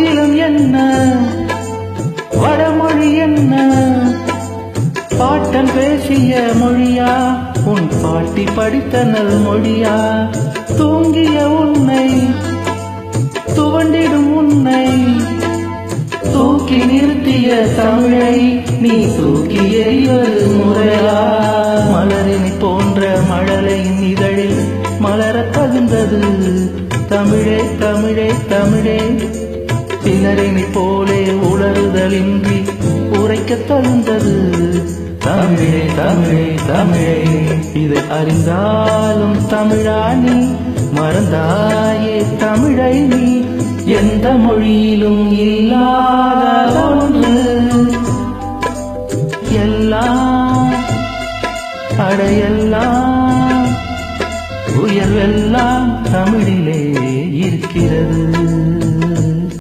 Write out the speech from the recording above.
ஆங்கிலம் என்ன வடமொழி என்ன பாட்டன் பேசிய மொழியா உன் பாட்டி படித்த நல் மொழியா தூங்கிய உன்னை துவண்டிடும் உன்னை தூக்கி நிறுத்திய தமிழை நீ தூக்கி எறிவது முறையா மலரினை போன்ற மழலையின் இதழில் மலரத் தகுந்தது தமிழே தமிழே தமிழே சிலரினை போலே உளறுதலின்றி உரைக்கத் தகுந்தது தமிழே தமிழே தமிழே இதை அறிந்தாலும் தமிழா நீ மறந்தாயே தமிழை நீ எந்த மொழியிலும் இல்லாத ஒன்று எல்லாம் அடையெல்லாம் உயர்வெல்லாம் தமிழிலே இருக்கிறது.